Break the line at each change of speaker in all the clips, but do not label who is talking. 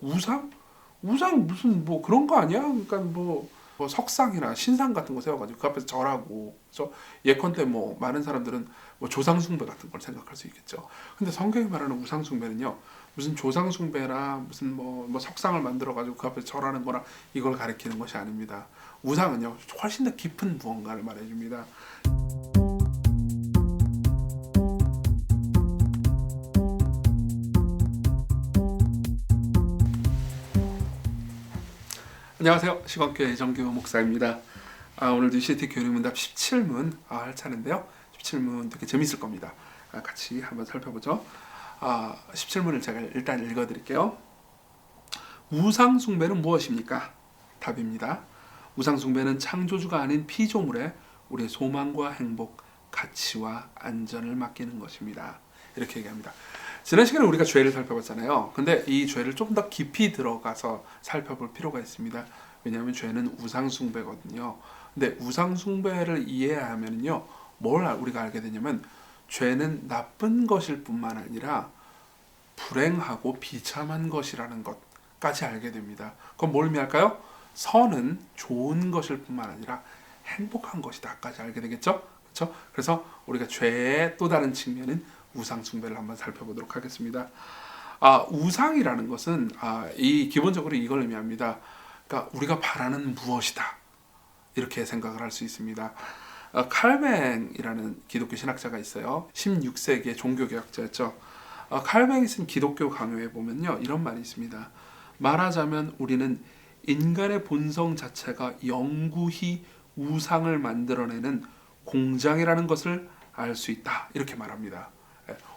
우상? 우상 무슨 뭐 그런 거 아니야? 그러니까 뭐 석상이나 신상 같은 거 세워가지고 그 앞에서 절하고, 그래서 예컨대 뭐 많은 사람들은 뭐 조상 숭배 같은 걸 생각할 수 있겠죠. 근데 성경이 말하는 우상 숭배는요, 무슨 조상 숭배나 무슨 뭐 석상을 만들어 가지고 그 앞에서 절하는 거나 이걸 가리키는 것이 아닙니다. 우상은요 훨씬 더 깊은 무언가를 말해줍니다. 안녕하세요, 시건교회 정규 목사입니다. 오늘도 CT 교리문답 17문 할 차례인데요. 17문 되게 재밌을 겁니다. 같이 한번 살펴보죠. 17문을 제가 일단 읽어드릴게요. 우상 숭배는 무엇입니까? 답입니다. 우상 숭배는 창조주가 아닌 피조물에 우리의 소망과 행복, 가치와 안전을 맡기는 것입니다. 이렇게 얘기합니다. 지난 시간에 우리가 죄를 살펴봤잖아요. 근데 이 죄를 조금 더 깊이 들어가서 살펴볼 필요가 있습니다. 왜냐하면 죄는 우상숭배거든요. 근데 우상숭배를 이해하면요, 뭘 우리가 알게 되냐면 죄는 나쁜 것일 뿐만 아니라 불행하고 비참한 것이라는 것까지 알게 됩니다. 그럼 뭘 의미할까요? 선은 좋은 것일 뿐만 아니라 행복한 것이다까지 알게 되겠죠? 그렇죠? 그래서 우리가 죄의 또 다른 측면인 우상 숭배를 한번 살펴보도록 하겠습니다. 우상이라는 것은 이 기본적으로 이걸 의미합니다. 그러니까 우리가 바라는 무엇이다, 이렇게 생각을 할 수 있습니다. 칼뱅이라는 기독교 신학자가 있어요. 16세기의 종교개혁자였죠. 칼뱅이 쓴 기독교 강요에 보면요, 이런 말이 있습니다. 말하자면 우리는 인간의 본성 자체가 영구히 우상을 만들어내는 공장이라는 것을 알 수 있다, 이렇게 말합니다.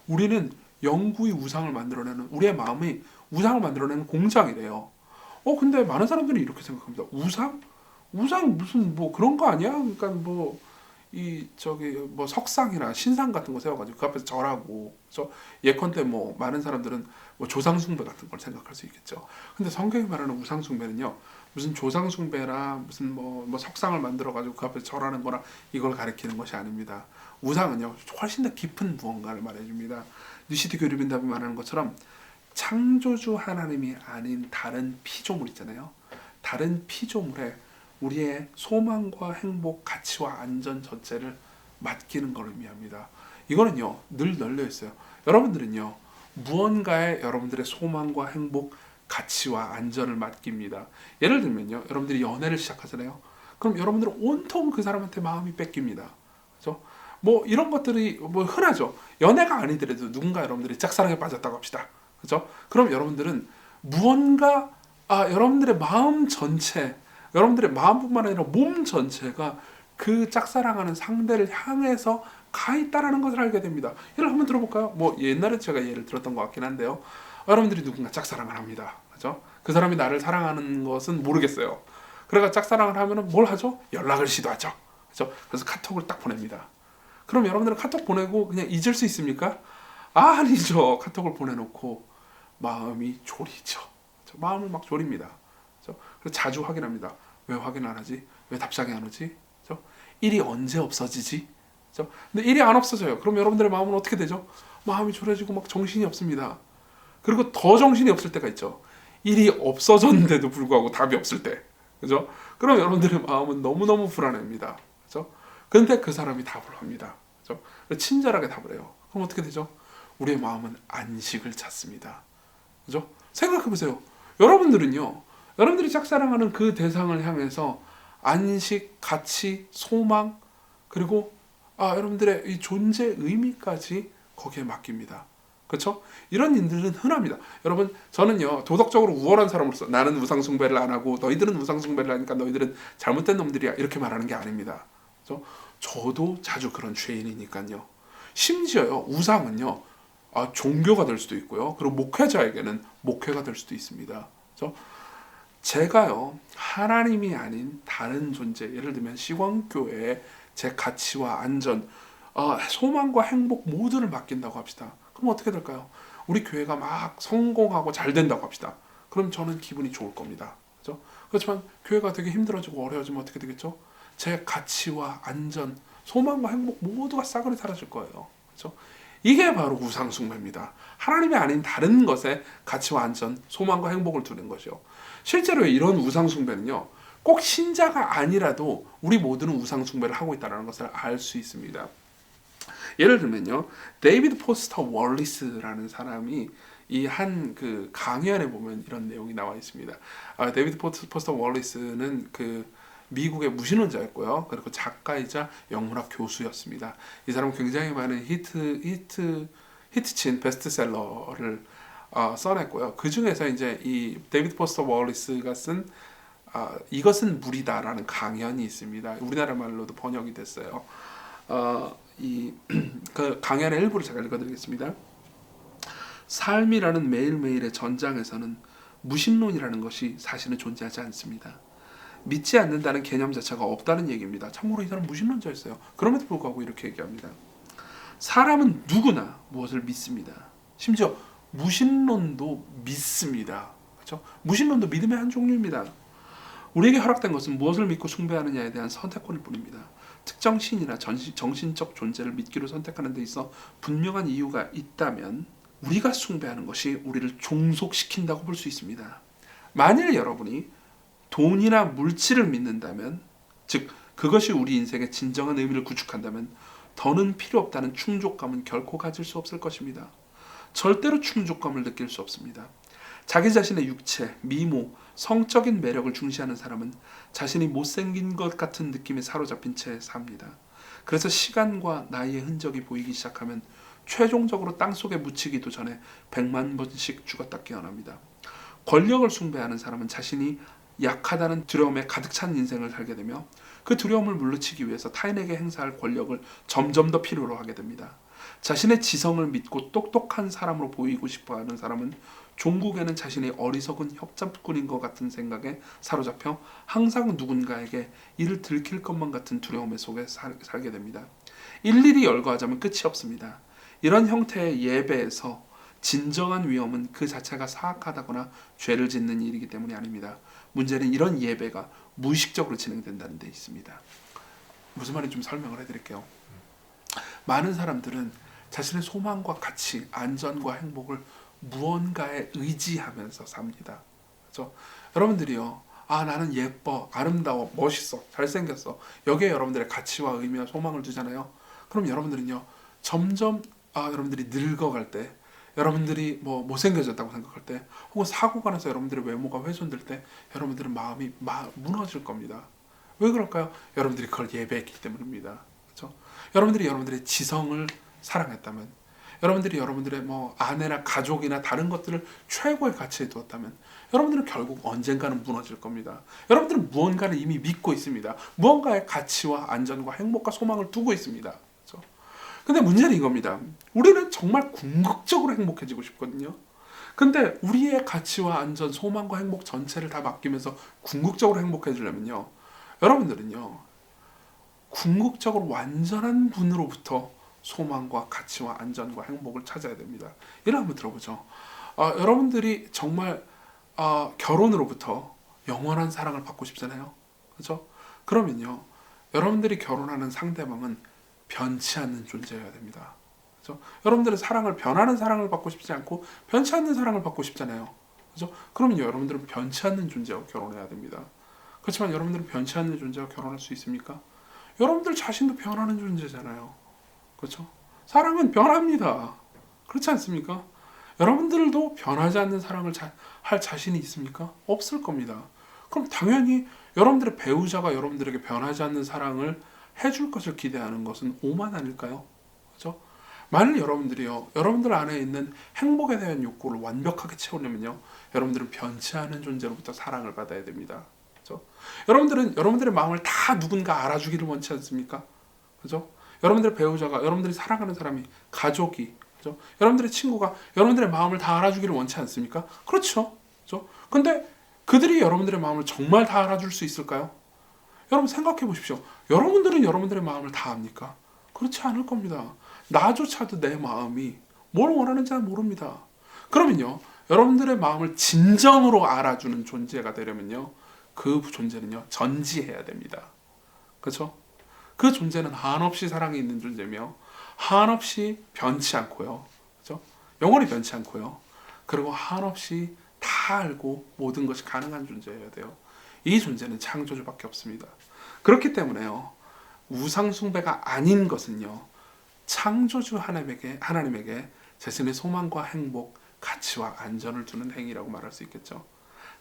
우리는 영구히 우상을 만들어내는, 우리의 마음이 우상을 만들어내는 공장이래요. 근데 많은 사람들이 이렇게 생각합니다. 우상? 우상 무슨 뭐 그런 거 아니야? 그러니까 뭐 석상이나 신상 같은 거 세워가지고 그 앞에서 절하고, 그래서 예컨대 뭐 많은 사람들은 뭐 조상 숭배 같은 걸 생각할 수 있겠죠. 근데 성경이 말하는 우상 숭배는요, 무슨 조상 숭배나 무슨 뭐 석상을 만들어 가지고 그 앞에서 절하는 거나 이걸 가리키는 것이 아닙니다. 우상은요 훨씬 더 깊은 무언가를 말해줍니다. 뉴시티 교리문답이 말하는 것처럼 창조주 하나님이 아닌 다른 피조물 있잖아요. 다른 피조물에 우리의 소망과 행복, 가치와 안전 전체를 맡기는 걸 의미합니다. 이거는요 늘 널려 있어요. 여러분들은요 무언가에 여러분들의 소망과 행복, 가치와 안전을 맡깁니다. 예를 들면요, 여러분들이 연애를 시작하잖아요. 그럼 여러분들은 온통 그 사람한테 마음이 뺏깁니다. 그렇죠? 뭐 이런 것들이 뭐 흔하죠. 연애가 아니더라도 누군가 여러분들이 짝사랑에 빠졌다고 합시다. 그렇죠? 그럼 여러분들은 무언가 여러분들의 마음 전체, 여러분들의 마음뿐만 아니라 몸 전체가 그 짝사랑하는 상대를 향해서 가 있다라는 것을 알게 됩니다. 예를 한번 들어볼까요? 뭐 옛날에 제가 예를 들었던 것 같긴 한데요. 여러분들이 누군가 짝사랑을 합니다. 그렇죠? 그 사람이 나를 사랑하는 것은 모르겠어요. 그래가 짝사랑을 하면은 뭘 하죠? 연락을 시도하죠. 그렇죠? 그래서 카톡을 딱 보냅니다. 그럼 여러분들은 카톡 보내고 그냥 잊을 수 있습니까? 아니죠. 카톡을 보내놓고 마음이 졸이죠. 그렇죠? 마음을 막 졸입니다. 그렇죠? 그래서 자주 확인합니다. 왜 확인 안 하지? 왜 답장이 안 오지? 그렇죠? 일이 언제 없어지지? 그렇죠? 근데 일이 안 없어져요. 그럼 여러분들의 마음은 어떻게 되죠? 마음이 졸여지고 막 정신이 없습니다. 그리고 더 정신이 없을 때가 있죠. 일이 없어졌는데도 불구하고 답이 없을 때. 그죠? 그럼 여러분들의 마음은 너무너무 불안합니다. 그죠? 근데 그 사람이 답을 합니다. 그죠? 친절하게 답을 해요. 그럼 어떻게 되죠? 우리의 마음은 안식을 찾습니다. 그죠? 생각해 보세요. 여러분들은요, 여러분들이 짝사랑하는 그 대상을 향해서 안식, 가치, 소망, 그리고 여러분들의 이 존재 의미까지 거기에 맡깁니다. 그렇죠? 이런 일들은 흔합니다. 여러분, 저는요 도덕적으로 우월한 사람으로서 나는 우상 숭배를 안 하고 너희들은 우상 숭배를 하니까 너희들은 잘못된 놈들이야, 이렇게 말하는 게 아닙니다. 그렇죠? 저도 자주 그런 죄인이니까요. 심지어요 우상은요 종교가 될 수도 있고요. 그리고 목회자에게는 목회가 될 수도 있습니다. 그렇죠? 제가요 하나님이 아닌 다른 존재, 예를 들면 시광교회에 제 가치와 안전, 소망과 행복 모두를 맡긴다고 합시다. 그럼 어떻게 될까요? 우리 교회가 막 성공하고 잘 된다고 합시다. 그럼 저는 기분이 좋을 겁니다. 그렇죠? 그렇지만 교회가 되게 힘들어지고 어려워지면 어떻게 되겠죠? 제 가치와 안전, 소망과 행복 모두가 싸그리 사라질 거예요. 그렇죠? 이게 바로 우상숭배입니다. 하나님이 아닌 다른 것에 가치와 안전, 소망과 행복을 두는 것이요. 실제로 이런 우상숭배는요, 꼭 신자가 아니라도 우리 모두는 우상숭배를 하고 있다는 것을 알 수 있습니다. 예를 들면요, 데이비드 포스터 월리스라는 사람이 이 한 그 강연에 보면 이런 내용이 나와 있습니다. 데이비드 포스터 월리스는 그 미국의 무신론자였고요. 그리고 작가이자 영문학 교수였습니다. 이 사람은 굉장히 많은 히트친 베스트셀러를 써냈고요. 그 중에서 이제 이 데이비드 포스터 월리스가 쓴 이것은 무리다라는 강연이 있습니다. 우리나라 말로도 번역이 됐어요. 이 그 강연의 일부를 제가 읽어드리겠습니다. 삶이라는 매일매일의 전장에서는 무신론이라는 것이 사실은 존재하지 않습니다. 믿지 않는다는 개념 자체가 없다는 얘기입니다. 참고로 이 사람은 무신론자였어요. 그럼에도 불구하고 이렇게 얘기합니다. 사람은 누구나 무엇을 믿습니다. 심지어 무신론도 믿습니다. 그렇죠? 무신론도 믿음의 한 종류입니다. 우리에게 허락된 것은 무엇을 믿고 숭배하느냐에 대한 선택권일 뿐입니다. 특정 신이나 정신적 존재를 믿기로 선택하는 데 있어 분명한 이유가 있다면 우리가 숭배하는 것이 우리를 종속시킨다고 볼 수 있습니다. 만일 여러분이 돈이나 물질을 믿는다면, 즉 그것이 우리 인생의 진정한 의미를 구축한다면 더는 필요 없다는 충족감은 결코 가질 수 없을 것입니다. 절대로 충족감을 느낄 수 없습니다. 자기 자신의 육체, 미모, 성적인 매력을 중시하는 사람은 자신이 못생긴 것 같은 느낌에 사로잡힌 채 삽니다. 그래서 시간과 나이의 흔적이 보이기 시작하면 최종적으로 땅속에 묻히기도 전에 100만 번씩 죽었다 깨어납니다. 권력을 숭배하는 사람은 자신이 약하다는 두려움에 가득 찬 인생을 살게 되며 그 두려움을 물리치기 위해서 타인에게 행사할 권력을 점점 더 필요로 하게 됩니다. 자신의 지성을 믿고 똑똑한 사람으로 보이고 싶어하는 사람은 종국에는 자신이 어리석은 협잡꾼인 것 같은 생각에 사로잡혀 항상 누군가에게 이를 들킬 것만 같은 두려움 속에 살게 됩니다. 일일이 열거하자면 끝이 없습니다. 이런 형태의 예배에서 진정한 위험은 그 자체가 사악하다거나 죄를 짓는 일이기 때문이 아닙니다. 문제는 이런 예배가 무의식적으로 진행된다는 데 있습니다. 무슨 말인지 좀 설명을 해드릴게요. 많은 사람들은 자신의 소망과 가치, 안전과 행복을 무언가에 의지하면서 삽니다. 그렇죠? 여러분들이요, 나는 예뻐, 아름다워, 멋있어, 잘생겼어. 여기에 여러분들의 가치와 의미와 소망을 두잖아요. 그럼 여러분들은요, 점점 여러분들이 늙어갈 때, 여러분들이 뭐 못생겨졌다고 생각할 때, 혹은 사고가 나서 여러분들의 외모가 훼손될 때, 여러분들은 마음이 무너질 겁니다. 왜 그럴까요? 여러분들이 그걸 예배했기 때문입니다. 그렇죠? 여러분들이 여러분들의 지성을 사랑했다면, 여러분들이 여러분들의 뭐 아내나 가족이나 다른 것들을 최고의 가치에 두었다면, 여러분들은 결국 언젠가는 무너질 겁니다. 여러분들은 무언가를 이미 믿고 있습니다. 무언가의 가치와 안전과 행복과 소망을 두고 있습니다. 근데 문제는 이겁니다. 우리는 정말 궁극적으로 행복해지고 싶거든요. 근데 우리의 가치와 안전, 소망과 행복 전체를 다 맡기면서 궁극적으로 행복해지려면요, 여러분들은요, 궁극적으로 완전한 분으로부터 소망과 가치와 안전과 행복을 찾아야 됩니다. 이를 한번 들어보죠. 여러분들이 정말 결혼으로부터 영원한 사랑을 받고 싶잖아요. 그렇죠? 그러면요, 여러분들이 결혼하는 상대방은 변치 않는 존재여야 됩니다. 그렇죠? 여러분들은 사랑을 변하는 사랑을 받고 싶지 않고 변치 않는 사랑을 받고 싶잖아요. 그렇죠? 그러면요, 여러분들은 변치 않는 존재와 결혼해야 됩니다. 그렇지만 여러분들은 변치 않는 존재와 결혼할 수 있습니까? 여러분들 자신도 변하는 존재잖아요. 그렇죠? 사랑은 변합니다. 그렇지 않습니까? 여러분들도 변하지 않는 사랑을 할 자신이 있습니까? 없을 겁니다. 그럼 당연히 여러분들의 배우자가 여러분들에게 변하지 않는 사랑을 해줄 것을 기대하는 것은 오만 아닐까요? 그렇죠? 만일 여러분들이요, 여러분들 안에 있는 행복에 대한 욕구를 완벽하게 채우려면요, 여러분들은 변치 않은 존재로부터 사랑을 받아야 됩니다. 그렇죠? 여러분들은 여러분들의 마음을 다 누군가 알아주기를 원치 않습니까? 그렇죠? 여러분들의 배우자가, 여러분들이 사랑하는 사람이, 가족이, 그렇죠? 여러분들의 친구가 여러분들의 마음을 다 알아주기를 원치 않습니까? 그렇죠? 그렇죠? 근데 그들이 여러분들의 마음을 정말 다 알아줄 수 있을까요? 여러분 생각해 보십시오. 여러분들은 여러분들의 마음을 다 압니까? 그렇지 않을 겁니다. 나조차도 내 마음이 뭘 원하는지 잘 모릅니다. 그러면요, 여러분들의 마음을 진정으로 알아주는 존재가 되려면요, 그 존재는요, 전지해야 됩니다. 그렇죠? 그 존재는 한없이 사랑이 있는 존재며 한없이 변치 않고요. 그죠? 영원히 변치 않고요. 그리고 한없이 다 알고 모든 것이 가능한 존재여야 돼요. 이 존재는 창조주밖에 없습니다. 그렇기 때문에요. 우상 숭배가 아닌 것은요. 창조주 하나님에게 자신의 소망과 행복, 가치와 안전을 두는 행위라고 말할 수 있겠죠.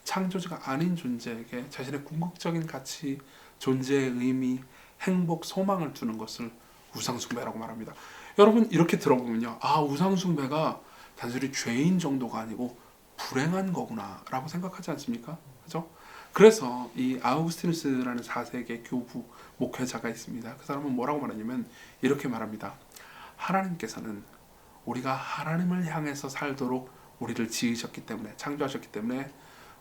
창조주가 아닌 존재에게 자신의 궁극적인 가치, 존재의 의미, 행복, 소망을 두는 것을 우상숭배라고 말합니다. 여러분 이렇게 들어보면요, 아 우상숭배가 단순히 죄인 정도가 아니고 불행한 거구나 라고 생각하지 않습니까? 그죠? 그래서 이 아우구스티누스라는 4세기 교부 목회자가 있습니다. 그 사람은 뭐라고 말하냐면 이렇게 말합니다. 하나님께서는 우리가 하나님을 향해서 살도록 우리를 지으셨기 때문에, 창조하셨기 때문에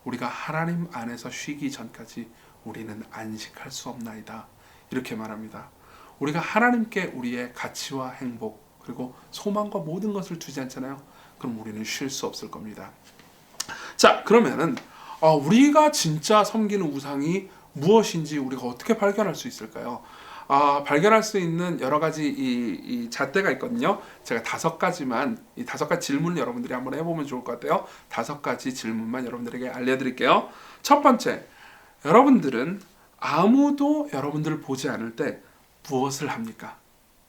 우리가 하나님 안에서 쉬기 전까지 우리는 안식할 수 없나이다. 이렇게 말합니다. 우리가 하나님께 우리의 가치와 행복 그리고 소망과 모든 것을 두지 않잖아요. 그럼 우리는 쉴 수 없을 겁니다. 자, 그러면은 우리가 진짜 섬기는 우상이 무엇인지 우리가 어떻게 발견할 수 있을까요? 발견할 수 있는 여러 가지 이 잣대가 있거든요. 제가 5가지만, 이 5가지 질문을 여러분들이 한번 해보면 좋을 것 같아요. 5가지 질문만 여러분들에게 알려드릴게요. 첫 번째, 여러분들은 아무도 여러분들을 보지 않을 때 무엇을 합니까?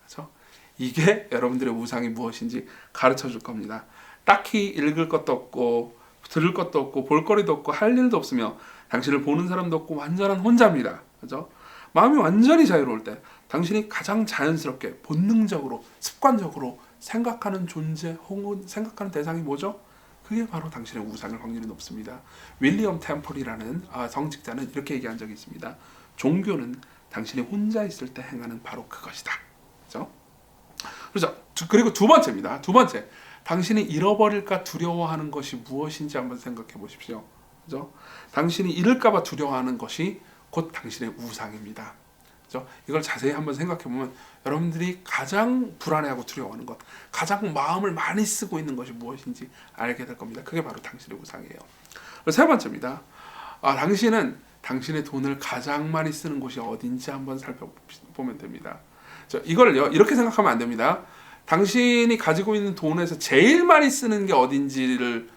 그렇죠? 이게 여러분들의 우상이 무엇인지 가르쳐 줄 겁니다. 딱히 읽을 것도 없고 들을 것도 없고 볼거리도 없고 할 일도 없으며 당신을 보는 사람도 없고 완전한 혼자입니다. 그렇죠? 마음이 완전히 자유로울 때 당신이 가장 자연스럽게 본능적으로 습관적으로 생각하는 존재 혹은 생각하는 대상이 뭐죠? 그게 바로 당신의 우상일 확률이 높습니다. 윌리엄 템플이라는 성직자는 이렇게 얘기한 적이 있습니다. 종교는 당신이 혼자 있을 때 행하는 바로 그것이다. 그렇죠? 그리고 두 번째입니다. 두 번째, 당신이 잃어버릴까 두려워하는 것이 무엇인지 한번 생각해 보십시오. 그죠? 당신이 잃을까봐 두려워하는 것이 곧 당신의 우상입니다. 그죠? 이걸 자세히 한번 생각해 보면 여러분들이 가장 불안해하고 두려워하는 것, 가장 마음을 많이 쓰고 있는 것이 무엇인지 알게 될 겁니다. 그게 바로 당신의 우상이에요. 세 번째입니다. 당신은 당신의 돈을 가장 많이 쓰는 곳이 어딘지 한번 살펴보면 됩니다. 이걸요, 이렇게 생각하면 안 됩니다. 당신이 가지고 있는 돈에서 제일 많이 쓰는 게 어딘지를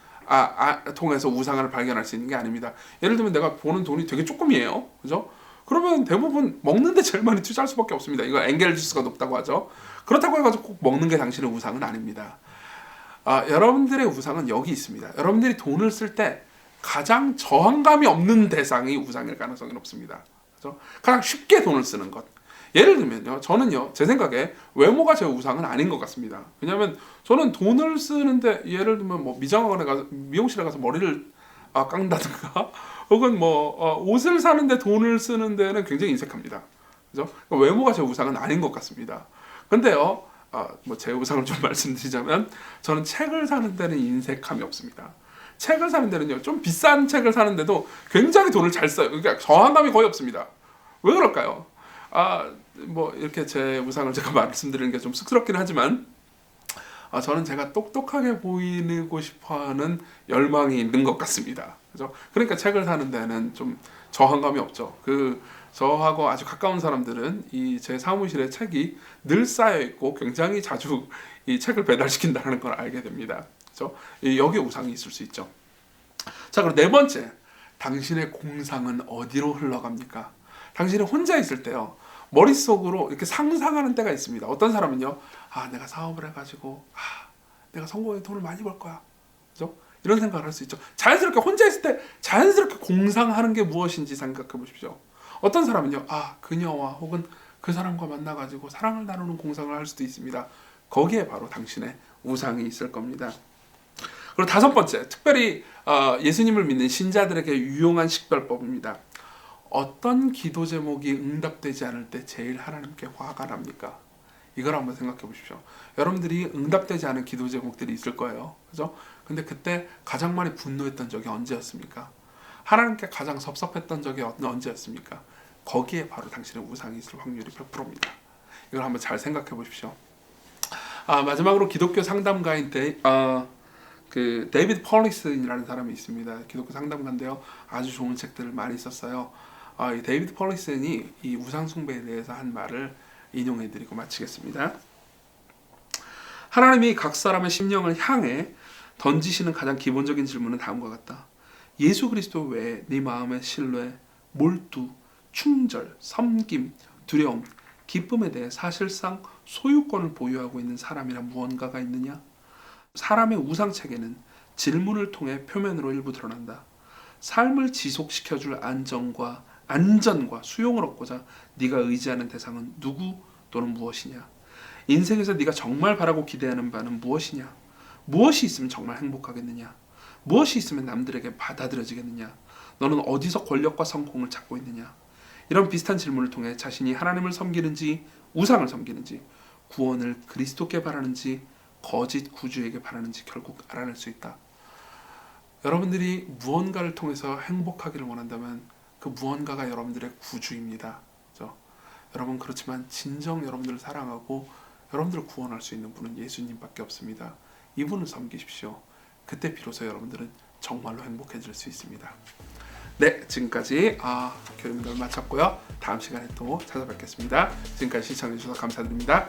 통해서 우상을 발견할 수 있는 게 아닙니다. 예를 들면 내가 버는 돈이 되게 조금이에요. 그죠? 그러면 대부분 먹는 데 제일 많이 투자할 수밖에 없습니다. 이거 엔겔지수가 높다고 하죠. 그렇다고 해가지고 꼭 먹는 게 당신의 우상은 아닙니다. 여러분들의 우상은 여기 있습니다. 여러분들이 돈을 쓸 때 가장 저항감이 없는 대상이 우상일 가능성이 높습니다. 그죠? 가장 쉽게 돈을 쓰는 것. 예를 들면요, 저는요, 제 생각에 외모가 제 우상은 아닌 것 같습니다. 왜냐하면 저는 돈을 쓰는데, 예를 들면 뭐 미용실에 가서 머리를 깎는다든가, 혹은 옷을 사는데 돈을 쓰는 데는 굉장히 인색합니다. 그죠? 그러니까 외모가 제 우상은 아닌 것 같습니다. 근데요, 제 우상을 좀 말씀드리자면, 저는 책을 사는 데는 인색함이 없습니다. 책을 사는 데는요, 좀 비싼 책을 사는데도 굉장히 돈을 잘 써요. 그러니까 저항감이 거의 없습니다. 왜 그럴까요? 이렇게 제 우상을 제가 말씀드리는 게 좀 쑥스럽긴 하지만, 저는 제가 똑똑하게 보이고 싶어하는 열망이 있는 것 같습니다. 그죠? 그러니까 책을 사는 데는 좀 저항감이 없죠. 저하고 아주 가까운 사람들은 이 제 사무실에 책이 늘 쌓여 있고 굉장히 자주 이 책을 배달시킨다는 걸 알게 됩니다. 그죠? 여기에 우상이 있을 수 있죠. 자, 그럼 네 번째, 당신의 공상은 어디로 흘러갑니까? 당신이 혼자 있을 때요, 머릿속으로 이렇게 상상하는 때가 있습니다. 어떤 사람은요, 내가 사업을 해가지고 내가 성공해 돈을 많이 벌 거야. 그죠? 이런 생각을 할 수 있죠. 자연스럽게 혼자 있을 때 자연스럽게 공상하는 게 무엇인지 생각해 보십시오. 어떤 사람은요, 그녀와 혹은 그 사람과 만나가지고 사랑을 나누는 공상을 할 수도 있습니다. 거기에 바로 당신의 우상이 있을 겁니다. 그리고 다섯 번째, 특별히 예수님을 믿는 신자들에게 유용한 식별법입니다. 어떤 기도 제목이 응답되지 않을 때 제일 하나님께 화가 납니까? 이걸 한번 생각해 보십시오. 여러분들이 응답되지 않은 기도 제목들이 있을 거예요. 그죠? 근데 그때 가장 많이 분노했던 적이 언제였습니까? 하나님께 가장 섭섭했던 적이 언제였습니까? 거기에 바로 당신의 우상이 있을 확률이 100%입니다. 이걸 한번 잘 생각해 보십시오. 마지막으로 기독교 상담가인 데이비드 폴리슨이라는 사람이 있습니다. 기독교 상담가인데요, 아주 좋은 책들을 많이 썼어요. 이 데이비드 폴리슨이 이 우상 숭배에 대해서 한 말을 인용해드리고 마치겠습니다. 하나님이 각 사람의 심령을 향해 던지시는 가장 기본적인 질문은 다음과 같다. 예수 그리스도 외에 네 마음의 신뢰, 몰두, 충절, 섬김, 두려움, 기쁨에 대해 사실상 소유권을 보유하고 있는 사람이란 무언가가 있느냐? 사람의 우상체계는 질문을 통해 표면으로 일부 드러난다. 삶을 지속시켜줄 안전과 수용을 얻고자 네가 의지하는 대상은 누구 또는 무엇이냐? 인생에서 네가 정말 바라고 기대하는 바는 무엇이냐? 무엇이 있으면 정말 행복하겠느냐? 무엇이 있으면 남들에게 받아들여지겠느냐? 너는 어디서 권력과 성공을 찾고 있느냐? 이런 비슷한 질문을 통해 자신이 하나님을 섬기는지 우상을 섬기는지 구원을 그리스도께 바라는지 거짓 구주에게 바라는지 결국 알아낼 수 있다. 여러분들이 무언가를 통해서 행복하기를 원한다면 그 무언가가 여러분들의 구주입니다. 그렇죠? 여러분 그렇지만 진정 여러분들을 사랑하고 여러분들을 구원할 수 있는 분은 예수님밖에 없습니다. 이분을 섬기십시오. 그때 비로소 여러분들은 정말로 행복해질 수 있습니다. 네, 지금까지 교리문답을 마쳤고요. 다음 시간에 또 찾아뵙겠습니다. 지금까지 시청해주셔서 감사드립니다.